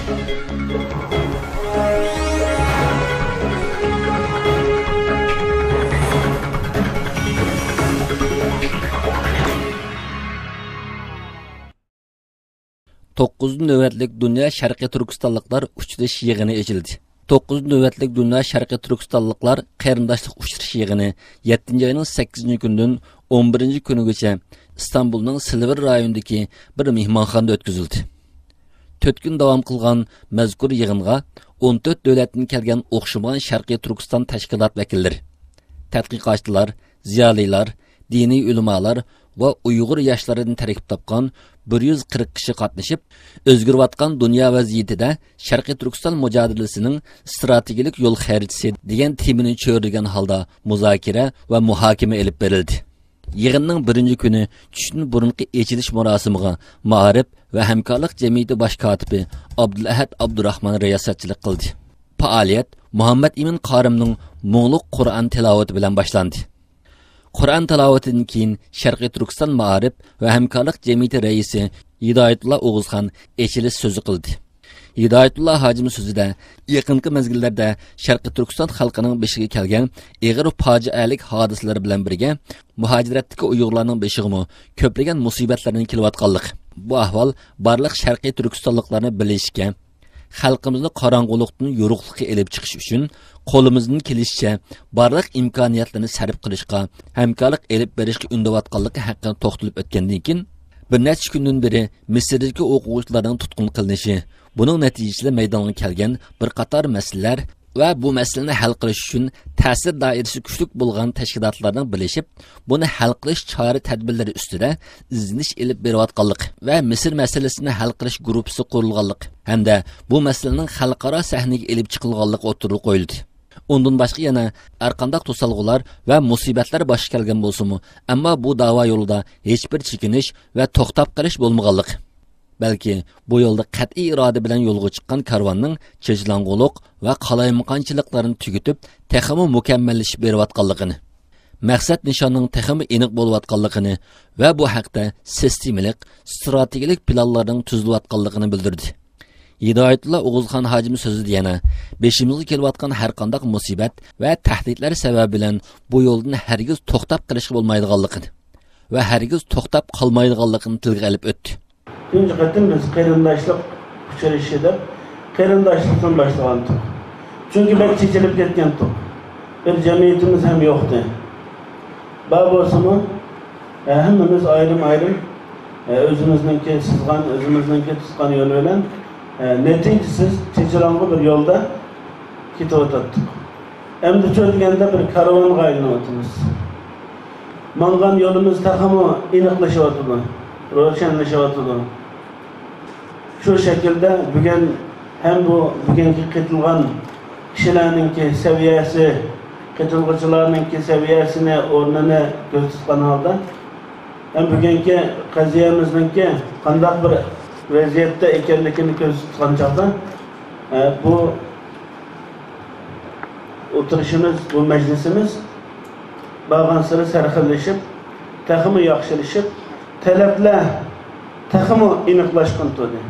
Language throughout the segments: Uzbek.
Dokuz növbetlik Dünya Şarkı Türkistanlıklar uçuruş yığını açıldı. 9 növbetlik Dünya Şarkı Türkistanlıklar qarindoshlik uçuruş yığını 7. ayının 8. gündən 11. günügacha İstanbul'un Silivri rayonundaki bir mehmonxonada o'tkazildi. 4 gün davom qilgan mazkur yig'inga 14 davlatdan kelgan o'xshamagan Sharqiy Turkiston tashkilot vakillari, tadqiqotchilar, ziyolilar, diniy ulamolar va Uyg'ur yoshlaridan tarkib topgan 140 kishi qatnashib, o'zgarayotgan dunyo vaziyatida Sharqiy Turkiston mujodilasining strategik yo'l xaritasi degan temini cho'rigan holda muzokara va muhokama olib berildi. Yig'inning birinchi kuni tushdan burungi echilish marosimiga Ma'rif va hamkorlik jamiyati bosh kotibi Abdulahad Abdurahmon riyosatchilik qildi. Faoliyat Muhammad Emin Qorimning Mo'ngluq Qur'on tilovati bilan boshlandi. Qur'on tilovatidan keyin Sharqiy Turkiston Ma'rif va hamkorlik jamiyati raisi Hidoyatulloh O'g'izxon echilish so'zi qildi. Hidoyatulloh hojim so'zida yaqinqi mezgillarda Sharqiy Turkiston xalqining beshiga kelgan og'ir fojialik hodisalar bilan birga muhojiratdagi Uyg'urlarning beshig'imi ko'plagan musibatlarning kelayotganligi. Bu ahvol barliq Sharqiy Turkistonliklarni bilishga, xalqimizni qorong'ulikdan yo'ruqlikka elib chiqish uchun qo'limizdan kelishicha barliq imkoniyatlarni sarf qilishga, hamkorlik elib berishga undayotganligi haqida to'xtalib o'tgandan keyin bir necha kundan beri Misrdagi o'quvchilarning tutqun qilinishi, buning natijasida maydonga kelgan bir qator masalalar va bu masalani hal qilish uchun ta'sir doirasi kuchli bo'lgan tashkilotlarning birlashib, buni hal qilish chora-tadbirlari ustida izlanish elib berayotganlik va Misr masalasini hal qilish guruhi qurilganlik hamda bu masalaning xalqaro sahnaga elib chiqilganligi o'tirib qo'yildi. Ondan başqa yana arqandaq to'salg'ular va musibatlar bosh kelgan bo'lsa-mu, ammo bu da'vo yo'lida hech bir chekinish va to'xtab qolish bo'lmaganligi. Balki bu yo'lda qat'iy iroda bilan yo'lga chiqqan karvonning chejlang'uliq va qalaymaqonchiliklarni tugitib, texmi mukammallashib berayotganligini, maqsad nishonning texmi aniq bo'layotganligini va bu haqda sistemalik, strategik planlarning tuzilayotganligini bildirdi. Hidoyatulloh O'g'izxon hojim so'zida yana beshimizga kelayotgan har qanday musibat va tahdidlar sababi bilan bu yo'ldan hargiz to'xtab qilishga bo'lmaydiganligini va hargiz to'xtab qolmaydiganligini tilga olib o'tdi. Birinci qatim biz qarindoshlik uchrashishi deb qarindoshlikdan boshlagandik. Chunki bir chechilib ketgandik. Bir jamiyatimiz ham yo'qdi. Bor bo'lsa-mu, hammamiz ayrim-ayrim o'zimizningki sizgan, o'zimizningki tutgan yo'l bilan neticesiz chechilang'i bir yo'lda ketayotdik. Endi cho'lganda bir karvonga aylanayotimiz. Mangan yo'limiz taxmi aniqlashyapti, ro'shanlashyapti. Shu shaklda bugun ham bugungi ketilgan kishilarningki saviyasi, ketilg'ichilarningki saviyasini, o'rnini ko'z tutgan holda ham bugungi qaziyamizningki qanday bir vaziyatda ekanligini ko'z tutgan chog'da bu o'tirishimiz, bu majlisimiz borgan sari sarxillashib, taxmi yaxshilashib, talablar taxmi aniqlashgan to'di.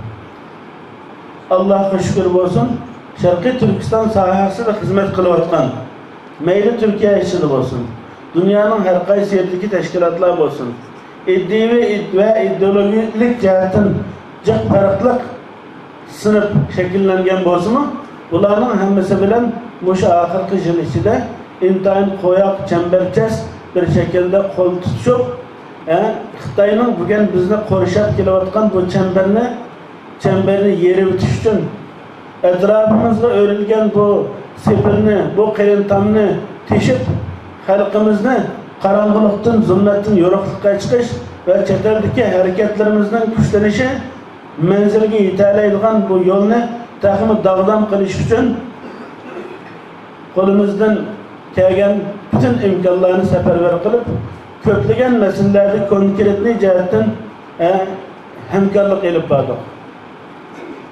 Allohga shukr bo'lsin, Sharqiy Turkiston sohasida xizmat qilayotgan, mayli Turkiya ichida bo'lsin, dunyoning har qaysi yerdagi tashkilotlar bo'lsin, iddiy va ideologik jihatdan jiq farqli sinf shakllangan bo'lsa-mu, bularning hammasi bilan o'sha oxirgi yil ichida intayin qo'yoq chambarchas bir shaklda qo'l tutishib, Xitoyning bugun bizni qorishab kelayotgan bu chambarni yerib o'tish uchun atrofimizga o'rilgan bu sepirni, bu qirintamni teshib, xalqimizni qorong'ulikdan, zulmatdan yo'riqlikka chiqish va chet eldagi harakatlarimizning kuchlanishi, manzilga yetalaydigan bu yo'lni taxmi dag'dam qilish uchun qo'limizdan kelgan bütün imkonlarni safarbar qilib, ko'plagan masalalarda konkretni jihatdan hamkorlik elib bordik.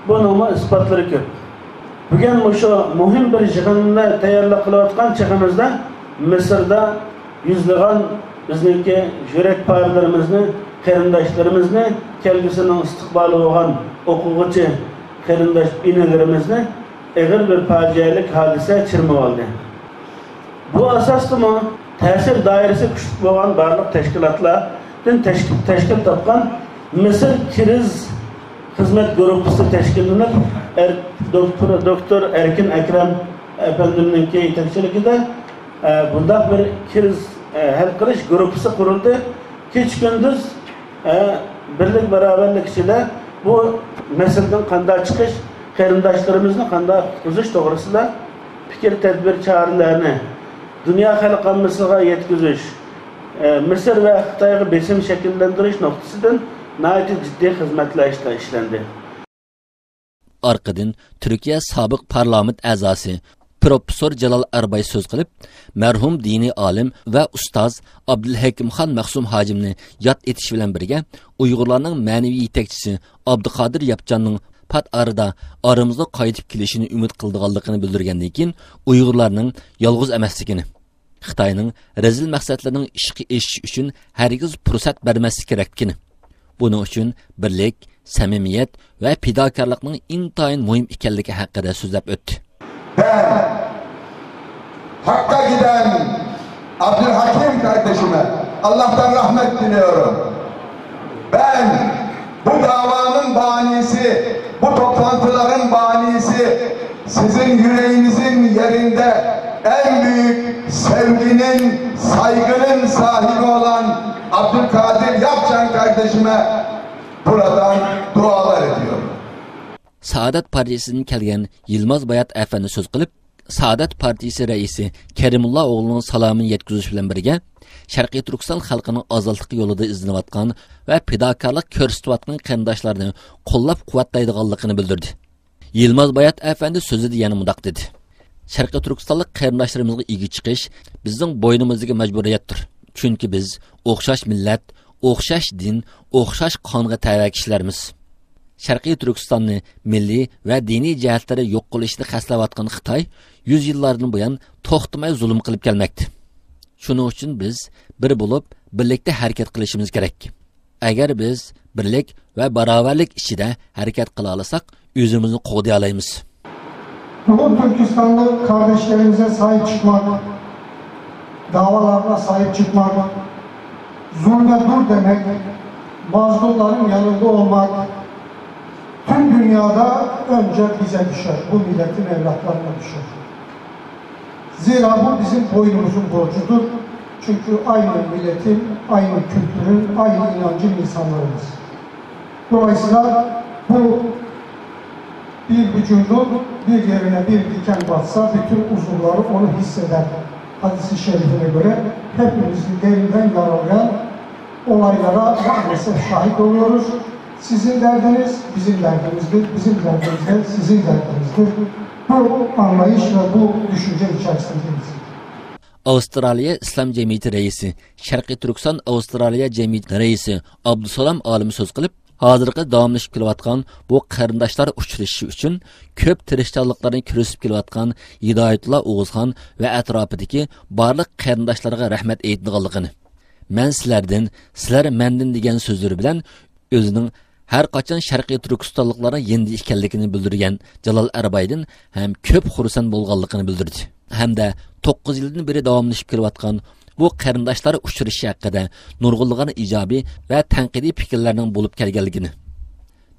Buning isbotlari ko'p. Bugun o'sha muhim bir yig'inni tayyorlab qilayotgan chaqimizda Misrda yuzlagan bizningki yurak parlarimizni, qarindoshlarimizni kelgusining istiqboli bo'lgan o'quvchi qarindosh inalarimizni ağır bir facialik hadise çirmib oldi. Bu asosdimi ta'sir doirasi kuchli bo'lgan barliq tashkilotlardan tashkil topgan Misr kriz xizmat guruhi tashkillanib, doktor Erkin Akram efendimning yetakchiligida bundaq bir kriz hal qilish guruhi qurildi. Keç gündüz birlik beraberlik ichida bu meseleden qanday chiqish, qarindoshlarimizni qanday qutqizish to'g'risida fikr tadbir choralarini dünya xalq ommasiga yetkazish, Misr va Xitoyga besim shakllantirish nuqtasidan nəhayət ciddi xizmətlər işləndi. Arqadan Türkiye sabiq parlament a'zosi Professor Jalal Arbay söz qilib, mərhum dini alim və ustaz Abdulhakimxon Maqsum Hacimni yad etiş bilan birga Uyg'urlarning ma'naviy yetakchisi Abduqodir Yapjanning pat arada aramızda qaytib kelishini umid qildiganligini bildirgandan keyin Uyg'urlarning yolg'iz emasligini, Xitoyning rezil maqsadlarining ishga eshishi uchun hargiz fursat bermaslik kerakligini, buning uchun birlik, samimiyat va fidokorlikning intayin muhim ekanligi haqida so'zlab o'tdi. Ben Hakk'a giden Abdülhakim kardeşime Allah'tan rahmet diliyorum. Ben bu davanın banisi, bu toplantıların banisi, sizin yüreğinizin yerinde en büyük sevginin, saygının sahibi olan Abdülkadir Yapcan kardeşime buradan dualar ediyorum. Saadat Partisi'nin kelgen Yılmaz Bayat Efendi söz qilib, Saadat Partisi reisi Kerimullah oğlunun salamını yetkizish bilan birga Sharqiy Turkiston xalqining ozodlik yo'lida izlanayotgan va fidokorlik ko'rsatayotgan qarindoshlarini qo'llab-quvvatlaydiganligini bildirdi. Yılmaz Bayat Efendi so'zida yana mundaq dedi: Sharqiy Turkistonlik qarindoshlarimizga ega chiqish bizning bo'ynimizdagi majburiyatdir. Chunki biz o'xshash millat, o'xshash din, o'xshash qonga tava kishilarmiz. Sharqiy Turkistonni milliy va diniy jihatlari yo'q qilishni qasdlayotgan Xitoy 100 yillardan buyon to'xtamay zulm qilib kelmoqda. Shuning uchun biz bir bo'lib, birlikda harakat qilishimiz kerak. Agar biz birlik va barobarlik ichida harakat qila olsak, o'zimizni qo'g'day olamiz. Bugün Türkistanlı kardeşlerimize sahip çıkmak, davalarına sahip çıkmak, zulme dur demek, mazlumların yanında olmak, tüm dünyada önce bize düşer, bu milletin evlatlarına düşer. Zira bu bizim boynumuzun borcudur. Çünkü aynı milletin, aynı kültürün, aynı inancın insanlarımız. Dolayısıyla bu bir vücudun bir yerine bir diken batsa bütün uzuvları onu hisseder. Hadis-i şerifine göre hepimizi derinden yaralayan olaylara maalesef şahit oluyoruz. Sizin derdiniz bizim derdimizdir, bizim derdimiz de sizin derdinizdir. Bu anlayış ve bu düşünce içerisindeyiz. Avustraliya İslam Cemiyeti reisi, Sharqiy Turkiston Avustraliya Cemiyeti reisi Abdusalom Olim söz qilib, hozirgi davomlashib kelayotgan bu qarindoshlar uchrashishi uchun ko'p tirishchiliklarni ko'rsatib kelayotgan Hidoyatullo O'g'izxon va atrofidagi barliq qarindoshlarga rahmat aytganligini, men sizlardan, sizlar mendan degan so'zlari bilan o'zining har qachon Sharqiy Turkistonliklarga yendi ekanligini bildirgan Jalal Arbaydan ham ko'p xursand bo'lganligini bildirdi. Hamda 9 yildan beri davomlashib kelayotgan bu qarindoshlar uchrashishi haqida nurg'unlagan ijobiy va tanqidiy fikrlarning bo'lib kelganligini,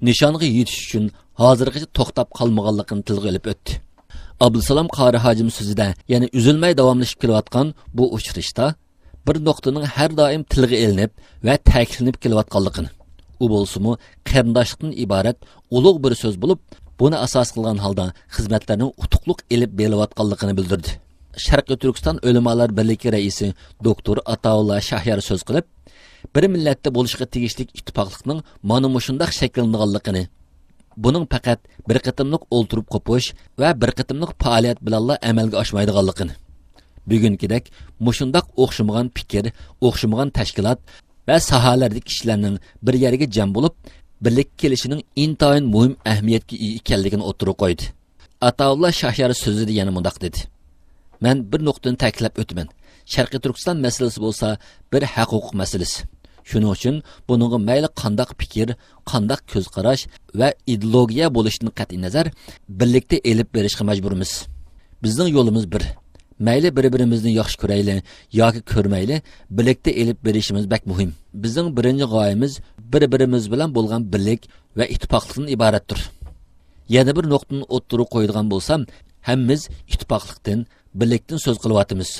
nishonga yetish uchun hozirgacha to'xtab qolmaganligini tilga olib o'tdi. Abdusalom Qori hojim so'zida yana uzilmay davomlashib kelayotgan bu uchrashda bir nuqtaning har doim tilga elinib va ta'kidlanib kelayotganligini, u bo'lsa-mu qarindoshlikdan iborat ulug' bir so'z bo'lib, buni asos qilgan holda xizmatlarning utuqliq elib belayotganligini bildirdi. Sharqiy Turkiston Ulamolar birligi raisi doktor Ataullah Shahyar so'z qilib, bir millatda bo'lishga tegishli ittifoqlikning mana shunday shakllanganligini, buning faqat bir qatimliq o'ltirib qo'pish va bir qatimliq faoliyat bilan amalga oshmaydiganligini, bugünkidek mushundaq o'xshamagan fikr, o'xshamagan tashkilot va sohalardagi kishilarning bir yerga jam bo'lib, birlik kelishining intayin muhim ahamiyatga ega ekanligini o'tirib qo'ydi. Ataullah Shahyar so'zida yana mundaq dedi: Men bir nuqtani ta'kidlab o'taman. Sharqiy Turkiston masalasi bo'lsa bir huquq masalasi. Shuning uchun buningga mayli qandaq fikr, qandaq ko'z qarash va ideologiya bo'lishidan qat'iy nazar birlikda elib berishga majburmiz. Bizning yo'limiz bir. Mayli bir-birimizni yaxshi ko'rayli yoki ko'rmayli, birlikda elib berishimiz bak muhim. Bizning birinchi g'oyamiz bir-birimiz bilan bo'lgan birlik va ittifoqlikdan iboratdir. Yana bir nuqtani o'ttirib qo'yadigan bo'lsam, hammamiz ittifoqlikdan, birlikdan so'z qilyapmiz.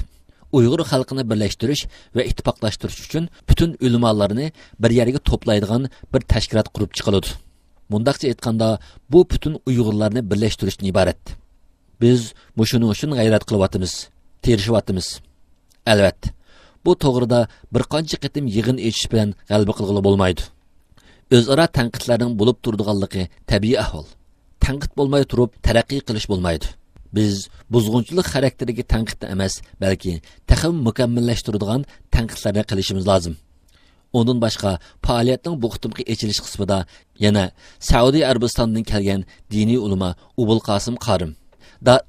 Uyg'ur xalqini birlashtirish va ittifoqlashtirish uchun butun ulamolarni bir yerga to'playdigan bir tashkilot qurib chiqiladi. Mundaqcha aytganda, bu butun Uyg'urlarni birlashtirishdan iborat. Biz shuning uchun g'ayrat qilyapmiz, tirishyapmiz. Albatta, bu to'g'rida bir qancha qitim yig'in echish bilan g'alaba qilg'ili bo'lmaydi. O'zaro tanqidlarning bo'lib turadiganligi tabiiy ahvol. Tanqid bo'lmay turib taraqqiy qilish bo'lmaydi. Biz buzg'unchilik xarakteriga tanqidni emas, balki taxim mukammallashtiradigan tanqidlarni qilishimiz lozim. Ondan boshqa faoliyatning bu qitimqi echilish qismida yana Saudiya Arabistonidan kelgan diniy ulama Ubul Qosim Qarim,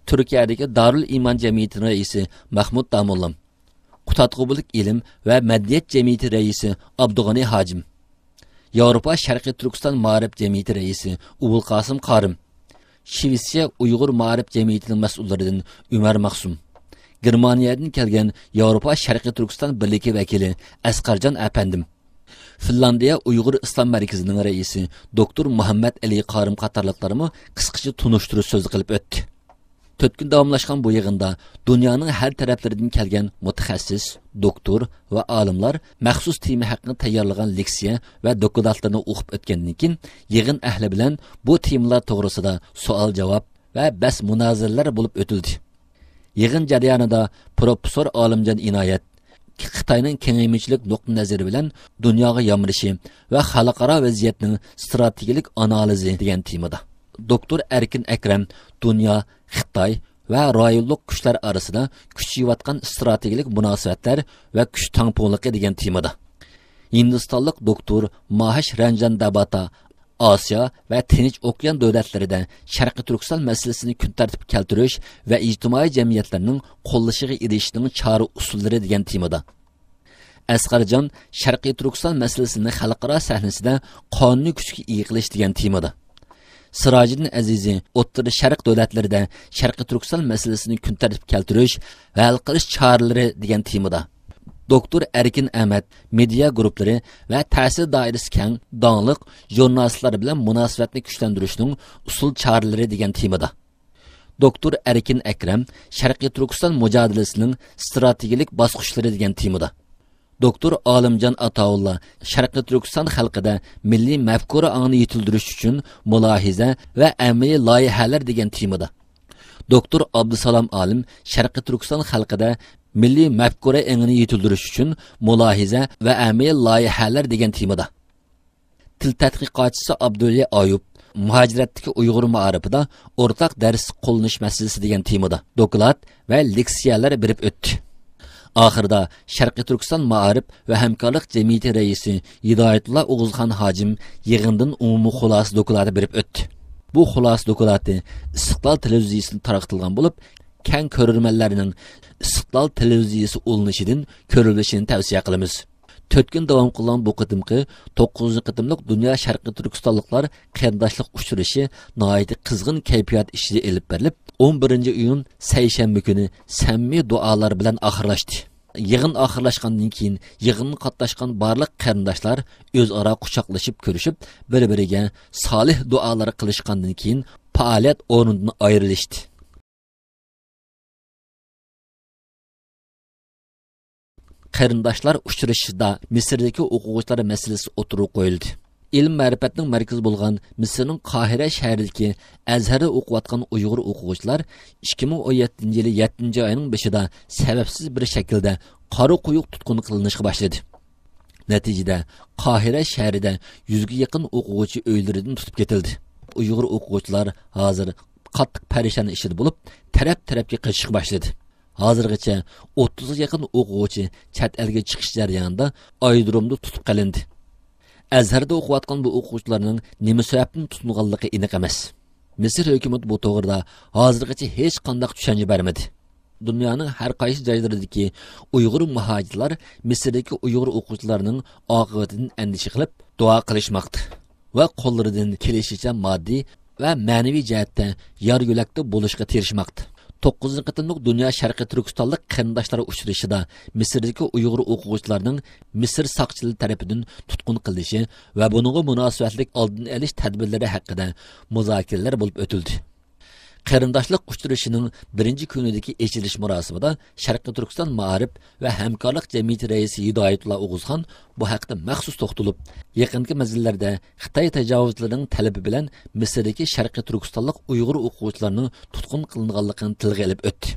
Turkiyadagi Darul Iman jamiyatining raisi Mahmud Damullam, Qutatqubulik ilm va madaniyat jamiyati raisi Abdug'ani Hojim, Yevropa Sharqiy Turkiston ma'rif jamiyati raisi Ubul Qosim Qarim, Shvetsiya Uyg'ur ma'rif jamiyatining mas'ullaridan Umar Maqsum, Germaniyadan kelgan Yevropa Sharqiy Turkiston birligi vakili Asqarjon Apandim, Finlandiya Uyg'ur Islom markazining raisi doktor Muhammad Ali Qarim qatorliqlarimi qisqacha tunishtirish so'z qilib o'tdi. 4 kun davomlashgan bu yig'inda dunyoning har taraflaridan kelgan mutaxassis, doktor va olimlar maxsus tema haqida tayyorlagan leksiya va dokladlarni o'qib o'tgandan keyin yig'in ahli bilan bu temalar to'g'risida savol-javob va bas munozaralar bo'lib o'tildi. Yig'in jarayonida professor Olimjon Inoyat Xitoyning kengaymichilik nuqtai nazari bilan dunyoga yomirishi va xalqaro vaziyatning strategik analizi degan temada, doktor Erkin Akram dunyo, Xitoy va rayonlik kuchlar orasida kuchayotgan strategik munosabatlar va kuch tangpungligi degan temada, Hindistonlik doktor Mahesh Ranjan Dabata Osiyo va Tinch okean davlatlarida Sharqiy Turkiston masalasini kun tartibga keltirish va ijtimoiy jamiyatlarning qo'llashiga erishishning chora usullari degan temada, Asqarjon Sharqiy Turkiston masalasini xalqaro sahnasida qonuniy kuchga ega qilish degan temada, Sirajiddin Azizi O'rta Sharq davlatlarida Sharqiy Turkiston masalasini kun tartibga keltirish va hal qilish choralari degan temada, doktor Erkin Ahmad media guruhlari va ta'sir doirasi keng donliq jurnalistlar bilan munosabatni kuchlantirishning usul choralari degan temada, doktor Erkin Akram Sharqiy Turkiston mujodalasining strategik bosqichlari degan temada, doktor Olimjon Ataulla Sharqiy Turkiston xalqida milliy mafkura ongni yetildirish uchun mulohiza va amaliy loyihalar degan temada, doktor Abdusalom Olim Sharqiy Turkiston xalqida milliy mafkura ongni yetildirish uchun mulohiza va amaliy loyihalar degan temada, til tadqiqotchisi Abdulla Ayub muhojiratdagi Uyg'ur ma'rifida o'rtaq dars qo'llanish masalasi degan temada doklad va leksiyalar berib o'tdi. Oxirida Sharqiy Turkiston ma'rif va hamkorlik jamiyati raisi Hidoyatulloh O'g'izxon Hojim yig'indan umumiy xulosa dokladi berib o'tdi. Bu xulosa doklati Istiqlol televiziyasida tarqatilgan bo'lib, keng ko'rurmanlarning Istiqlol televiziyasi ulunishidan ko'rilishini tavsiya qilamiz. 4 kun davom qilgan bu qitimqi 9 qitimliq Dunyo Sharqiy Turkistonliklar qarindoshlik uchrashishi nihoyat qizg'in kayfiyat ichida elib berilib, 11-iyun seshanba kuni samimiy duolar bilan oxirlashdi. Yig'in oxirlashgandan keyin yig'inga qatnashgan barliq qarindoshlar o'zaro quchoqlashib ko'rishib, bir-biriga solih duolar qilishgandan keyin faoliyat o'rnidan ayrilishdi. Qarindoshlar uchrashishida Misrdagi o'quvchilar masalasi o'tirib qo'yildi. Ilm ma'rifatning markazi bo'lgan Misrning Qohira shahridagi Azharda o'qiyotgan Uyg'ur o'quvchilar 2017-yil 7-oyning 5-ida sababsiz bir shaklda qora quyuq tutqun qilinishga boshladi. Natijada Qohira shahrida 100 ga yaqin o'quvchi uylaridan tutib ketildi. Uyg'ur o'quvchilar hozir qattiq parishon ishida bo'lib, taraf-tarafga qochishga boshladi. Hozirgacha 30 ga yaqin o'quvchi chet elga chiqish jarayonida aydromda tutib qolindi. Azharda o'qiyotgan bu o'quvchilarning nima sababdan tutilganligi aniq emas. Misr hukumati bu to'g'rida hozirgacha hech qanday tushuncha bermadi. Dünyanın her qaysı joylaridagi Uyg'ur muhojirlar Misrdagi Uyg'ur o'quvchilarining oqibatidan andisha qilib duo qilishmoqda va qo'llaridan kelishicha moddiy va ma'naviy jihatda yor yo'lakda bo'lishga tirishmoqda. 9 qitimliq Dünya Sharqiy Turkistonlik qarindoshlari uchrashida Misrdagi Uyg'ur o'quvchilarining Misr soqchilari tomonidan tutqun qilinishi va buningga munosabatli oldin olish tadbirlari haqida muzokaralar bo'lib o'tildi. Qarindoshlik uchrashuvining birinchi kunidagi ochilish marosimida Sharqiy Turkiston Ma'arif va hamkorlik jamiyati raisi Hidoyatullo O'g'uzxon bu haqda maxsus to'xtalib, yaqingi mezgillarda Xitoy tajovuzlarining talabi bilan Misrdagi Sharqiy Turkistonlik Uyg'ur o'quvchilarining tutqun qilinganligini tilga olib o'tdi.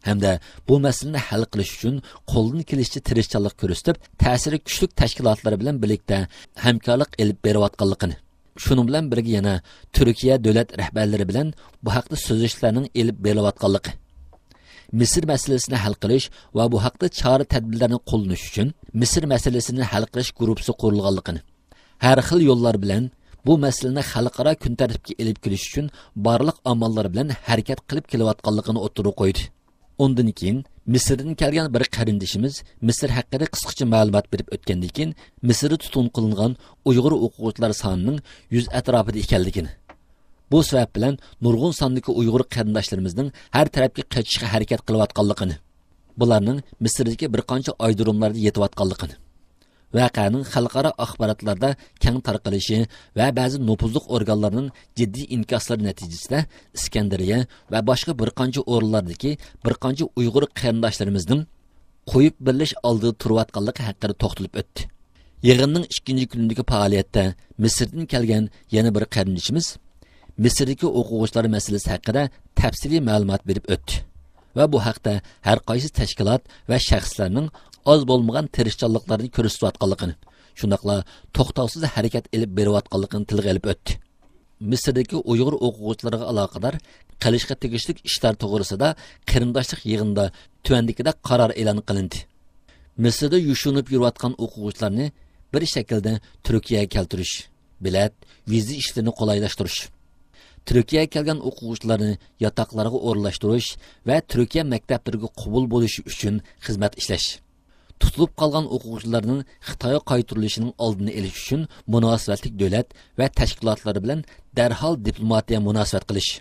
Hamda bu masalani hal qilish uchun qo'ldan kelishcha tirishchilik ko'rsatib, ta'siri kuchli tashkilotlar bilan birlikda hamkorlik olib berayotganligini Şunun bilan birga yana Türkiye davlat rahbarlari bilan bu haqda so'zlashlarning elib berilayotganligi, Misr masalasini hal qilish va bu haqda chora tadbirlarni qo'llanish uchun Misr masalasini hal qilish guruhi qurilganligini, har xil yo'llar bilan bu masalani xalqaro kun tartibga elib kelish uchun barliq amallar bilan harakat qilib kelayotganligini o'tirib qo'ydi. Ondan keyin Misrdan kelgan bir qarindishimiz Misr haqida qisqacha ma'lumot berib o'tgandan keyin Misrda tutun qilingan Uyg'ur o'quvchilar sonining 100 atrofida ekanligini, bu sabab bilan nurg'un sondagi Uyg'ur qarindoshlarimizning har tarafga qochishga harakat qilayotganligini, bularning Misrdagi bir qancha aydirimlarda yetayotganligini, voqeaning xalqaro axborotlarda keng tarqalishi va ba'zi nufuzli organlarning jiddiy inkoslari natijasida Iskandariya va boshqa bir qancha o'rinlardagi bir qancha Uyg'ur qarindoshlarimizning qo'yib birlash oldida turayotganligi haqida to'xtalib o'tdi. Yig'inning 2-chi kunidagi faoliyatda Misrdan kelgan yana bir qarindishimiz Misrdagi o'quvchilar masalasi haqida tafsiliy ma'lumot berib o'tdi va bu haqda har qaysi tashkilot va shaxslarning az bo'lmagan tirishchiliklarni ko'rsatayotganligini, shundaqla to'xtovsiz harakat elib berayotganligini tilga olib o'tdi. Misrdagi Uyg'ur o'quvchilariga aloqador qilishga tegishli ishlar to'g'risida qarindoshlik yig'inida tuvandikida qaror e'lon qilindi. Misrda yushinib yurayotgan o'quvchilarni bir shaklda Turkiyaga keltirish, bilet, viza ishlarini qolaylashtirish, Türkiye'ye kelgan o'quvchilarni yotoqlarga o'rnalashtirish va Türkiye maktablariga qabul bo'lishi uchun xizmat ishlash, tutilib qolgan o'quvchilarning Xitoyga qaytarilishining oldini olish uchun munosabatli davlat va tashkilotlar bilan darhol diplomatiya munosabat qilish,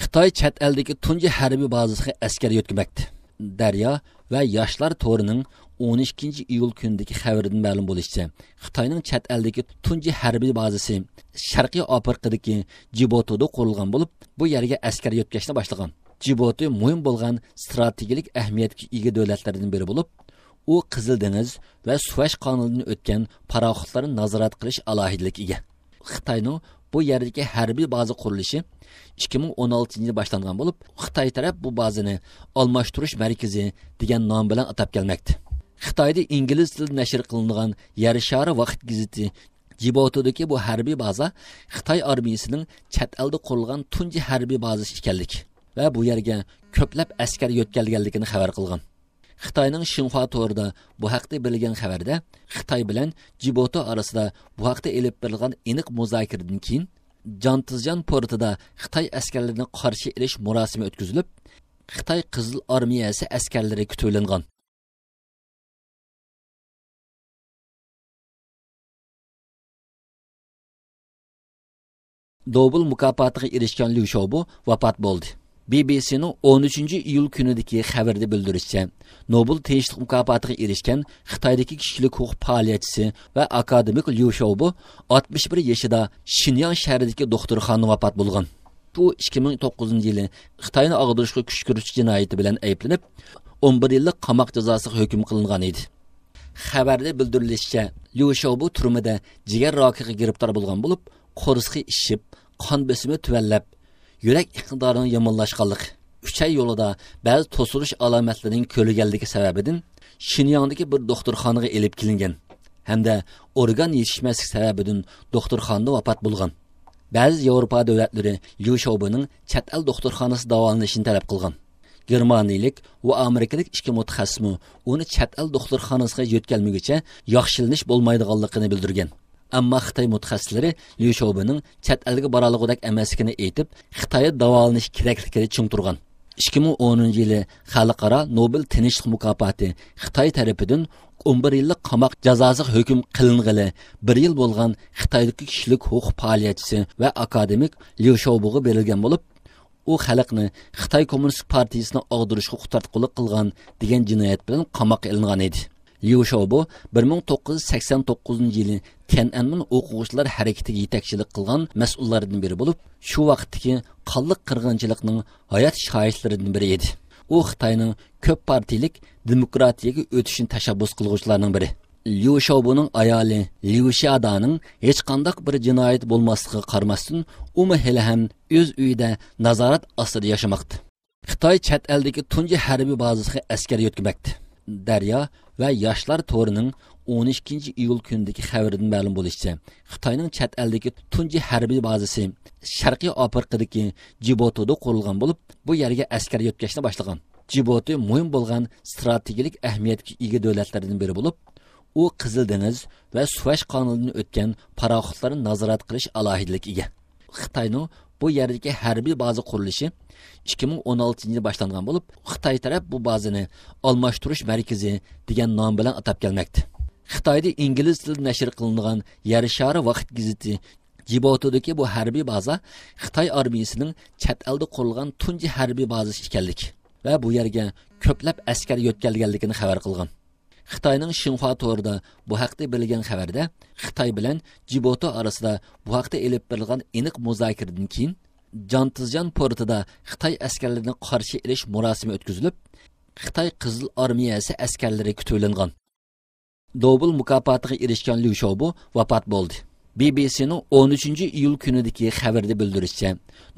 Xitoy chet eldagi tunji harbiy bazasiga askar yo'tkamoqda. Daryo va yoshlar to'rining 12-iyul kunidagi xabaridan ma'lum bo'lishicha, Xitoyning chet eldagi tunji harbiy bazasi Sharqiy Afrikadagi Djibouti qurilgan bo'lib, bu yerga askar yo'tkashni boshlagan. Djibouti muhim bo'lgan strategik ahamiyatga ega davlatlardan biri bo'lib, u Qizil dengiz va Suvash qonunidan o'tgan paraxotlarni nazorat qilish alohidaligiga ega. Xitoyning bu yerdagi harbiy baza qurilishi 2016-yilda boshlangan bo'lib, Xitoy taraf bu bazani almashtirish markazi degan nom bilan atab kelmoqda. Xitoyda ingliz tilida nashr qilingan Yer shari vaqt gazeti Djiboutidagi bu harbiy baza Xitoy armiyasining chet elda qurilgan tunji harbiy bazasi ekanligi va bu yerga ko'plab askar yo'tkalganligini xabar qilgan. Xitoyning Xinhua to'rida bu haqda berilgan xabarda Xitoy bilan Djibouti orasida bu haqda elib berilgan aniq muzokaradan keyin Jantizjan portida Xitoy askarlarini qarshi olish murosimi o'tkazilib, Xitoy Qizil armiyasi askarlari kutilingan. Nobel mukofotiga erishgan Liu Xiaobo vafot bo'ldi. BBC'ning 13-iyul kunidagi xabarda bildirishicha, Nobel tinchlik mukofotiga erishgan Xitoydagi kishilik huquq faoliyatchisi va akademik Liu Xiaobo 61 yoshida Xinjiang shahridagi doktorxonada vafot bo'lgan. U 2009-yili Xitoyni ag'darishga kuch kiritish jinoyati bilan ayblanib, 11 yillik qamoq jazosiga hukm qilingan edi. Xabarda bildirilishicha, Liu Xiaobo turmada jigar rakiga giribtor bo'lgan bo'lib, qo'risqi ishib, qon bosimi tuvallab, yurak iqtidorining yomonlashganligi, 3 ay yo'lida ba'zi to'silish alomatlarining ko'rilganligi sababidan Shinyangdagi bir doktorxonaga elib kelingan hamda organ yetishmaslik sababidan doktorxonada vafot bo'lgan. Ba'zi Yevropa davlatlari Liu Xiaoboning chet el doktorxonasida davolanishini talab qilgan. Germaniyalik va amerikalik ikki mutaxassis uni chet el doktorxonasiga yetkazmaguncha yaxshilanish bo'lmaydiganligini bildirgan. Ammo Xitoy mutaxassislari Liu Xiaoboning chet elga boraligidak emasligini aytib, Xitoyda davolanish kerakligini tushuntirgan. 2010 yili Xalqaro Nobel tinchlik mukofoti Xitoy tarafidan 11 yillik qamoq jazosiga hukm qilingani 1 yil bo'lgan Xitoydagi kishilik huquq faoliyatchisi va akademik Liu Xiaoboga berilgan bo'lib, u xalqni Xitoy Kommunist partiyasini og'dirishga huquqliq qilgan degan jinoyat bilan qamoqqa ilingan edi. Liu Xiaobo 1989 yili Tiananmen o'quvchilar harakatiga yetakchilik qilgan mas'ullardan biri bo'lib, shu vaqtdagi qonliq qirg'inchilikning hayot shohidlaridan biri edi. U Xitoyning ko'p partiyalik demokratiyaga o'tishini tashabbus qiluvchilarning biri. Liu Xiaoboning ayoli Liu Xiaodaning hech qanday bir jinoyat bo'lmasligiga qaramasdan, u hali ham o'z uyida nazorat ostida yashamoqda. Xitoy chet eldagi tunji harbiy bazasiga askar yetkazmoqda. Daryo va yoshlar to'rining 12-iyul kunidagi xabaridan ma'lum bo'lishicha, Xitoyning chet eldagi tunji harbiy bazasi Sharqiy Afrikadagi Djibouti qurilgan bo'lib, bu yerga askar yetkazishni boshlagan. Djibouti muhim bo'lgan strategik ahamiyatga ega davlatlardan biri bo'lib, u Qizil dengiz va Suvash qonunidan o'tgan paraxotlarni nazorat qilish alohidaligiga ega. Xitoyning bu yerdagi harbiy baza qurilishi 2016-yilda boshlangan bo'lib, Xitoy taraf bu bazani almashtirish markazi degan nom bilan atab kelmoqda. Xitoyda ingliz tilida nashr qilingan Yer shari vaqt gazeti Djiboutidagi bu harbiy baza Xitoy armiyasining chet elda qurilgan tunji harbiy bazasi ekanligi va bu yerga ko'plab askar yetkazilganligini xabar qilgan. Xitoyning Xinhua to'rida bu haqda berilgan xabarda Xitoy bilan Djibouti orasida bu haqda elib berilgan aniq muzokaradan keyin Jantizjan portida Xitoy askarlarini qarshi olish murosimi o'tkazilib, Xitoy Qizil armiyasi askarlari kutilingan. Nobel mukofotiga erishgan Liu Xiaobo vafot bo'ldi. BBC'ning 13-iyul kunidagi xabarda bildirishicha,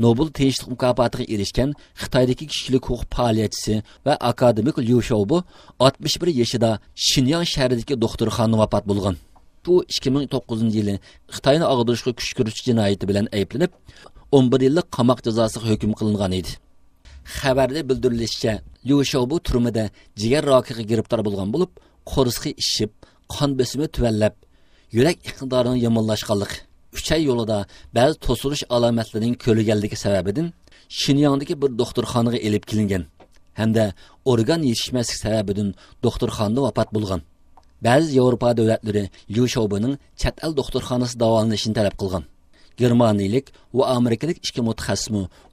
Nobel tinchlik mukofotiga erishgan Xitoydagi kishilik huquq faoliyatchisi va akademik Liu Xiaobo 61 yoshida Shinyang shahridagi doktorxonada vafot bo'lgan. Bu 2009-yili Xitoyni og'dirishga kuch kiritish jinoyati bilan ayblanib, 11 yillik qamoq jazosiga hukm qilingan edi. Xabarda bildirilishicha, Liu Xiaobo turmada jigar rakiga giribtor bo'lgan bo'lib, qo'risqi ishib, qon bosimi tuvallab, yurak iqtidorining yomonlashganligi, 3 ay yo'lida ba'zi to'silish alomatlarining ko'rilganligi sababidan Shinyangdagi bir doktorxonaga elib kelingan hamda organ yetishmaslik sababidan doktorxonada vafot bo'lgan. Ba'zi Yevropa davlatlari Liu Xiaoboning chet el doktorxonasida davolanishini talab qilgan. Germaniyalik va amerikalik ikki mutaxassis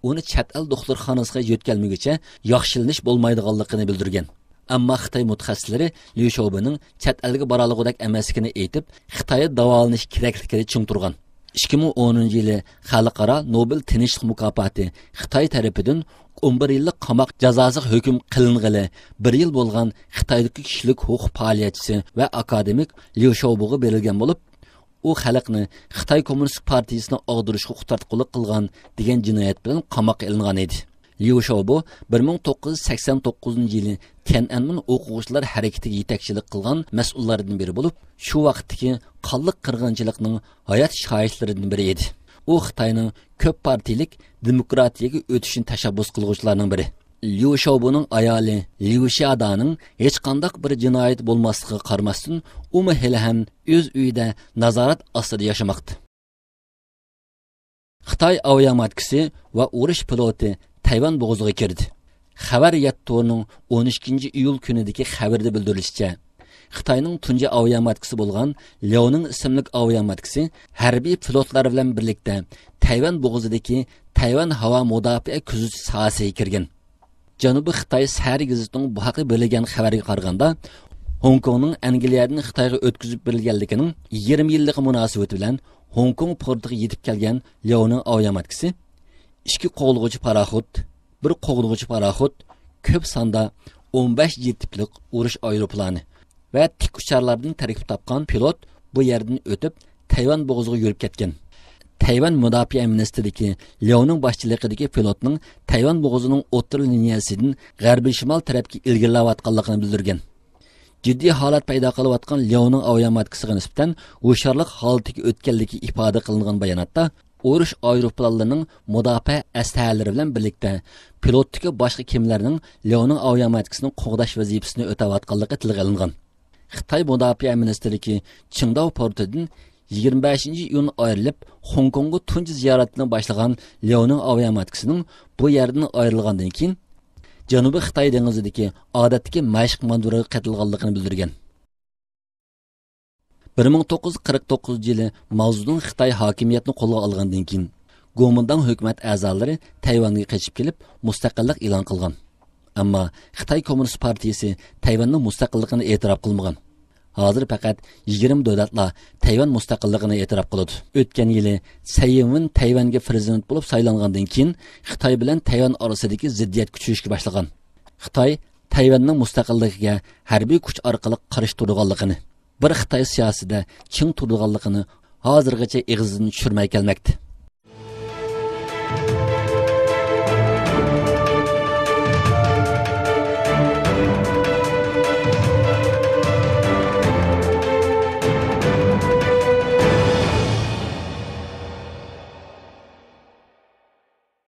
uni chet el doktorxonasiga yetkazmaguncha yaxshilanish bo'lmaydiganligini bildirgan. Ammo Xitoy mutaxassislari Liu Xiaoboning chet elga boraligidak emasligini aytib, Xitoyda davolanish kerakligini tushuntirgan. 2010-yili Xalqaro Nobel tinchlik mukofoti Xitoy tarafidan 11 yillik qamoq jazosiga hukm qilingani 1 yil bo'lgan Xitoydagi kishilik huquq faoliyatchisi va akademik Liu Xiaoboga berilgan bo'lib, u xalqni Xitoy Kommunist partiyasini og'dirishga huquqliq qilgan degan jinoyat bilan qamoqqa ilingan edi. Liu Xiaobo 1989-yili Tiananmen o'quvchilar harakatiga yetakchilik qilgan mas'ullardan biri bo'lib, shu vaqtdagi qonliq qirg'inchilikning hayot shohidlaridan biri edi. U Xitoyning ko'p partiyalik demokratiyaga o'tishini tashabbus qiluvchilarning biri. Liu Xiaoboning ayoli Liu Xiaodaning hech qanday bir jinoyat bo'lmasligiga qaramasdan, u hali ham o'z uyida nazorat ostida yashamoqda. Xitoy aviamatkisi va urush piloti Tayvan bo'g'oziga kirdi. Xabar yattorining 12-iyul kunidagi xabarda bildirilishicha, Xitoyning tunji aviamatkisi bo'lgan Liaoning ismli aviamatkisi harbiy pilotlar bilan birlikda Tayvan bo'g'ozidagi Tayvan havo mudofaa kuzatish sohasiga kirgan. Janubiy Xitoy sari gazetining bu haqda berilgan xabarga qaraganda, Hong Kongning Angliyadan Xitoyga o'tkazib berilganligining 20 yillik munosabati bilan Hong Kong portiga yetib kelgan Liaoning aviamatkisi 2 qo'g'ilg'uchi paraxot, 1 qo'g'ilg'uchi paraxot, ko'p sonda 15 tiplik urush aeroplani va tik ucharlardan tarkib topgan pilot bu yerdan o'tib Tayvan bo'g'oziga yo'lib ketgan. Tayvan mudofaa ministrligi Liaoning boshchiligidagi pilotning Tayvan bo'g'ozining o'rta liniyasidan g'arbiy shimol tarafga ilgarilayotganligini bildirgan. Jiddiy holat paydo qilayotgan Liaoning aviamatkasiga nisbatan hushyorlik holatiga o'tganligi ifoda qilingan bayonotda urush aeroplanlarining mudofaa aslahalari bilan birlikda pilotdagi boshqa kimlarning Liaoning aviamatkasini qo'g'dash vazifasini o'tayotganligi tilga olingan. Xitoy mudofaa ministrligi Qingdao portidan 25 iyun ayrilib, Hong Kongga tunji ziyoratini boshlagan Liaoning aviamatkasining bu yerdan ayrilgandan keyin Janubiy Xitoy dengizidagi odatdagi mashq manduriga qatilganligini bildirgan. 1949 yili mavzuning Xitoy hokimiyatini qo'lga olgandan keyin Kuomintang hukumat a'zolari Tayvanga qochib kelib, mustaqillik e'lon qilgan. Ammo Xitoy Kommunist partiyasi Tayvanning mustaqilligini e'tirof qilmagan. Hozir faqat 20 davlatlar Tayvan mustaqilligini e'tirof qiladi. O'tgan yili Tsai Ing-wen Tayvanga prezident bo'lib saylangandan keyin Xitoy bilan Tayvan orasidagi ziddiyat kuchayishga boshlagan. Xitoy Tayvanning mustaqilligiga harbiy kuch orqali qarshi turganligini, bir Xitoy siyosatida ching turganligini hozirgacha ig'zidan tushirmay kelmoqda.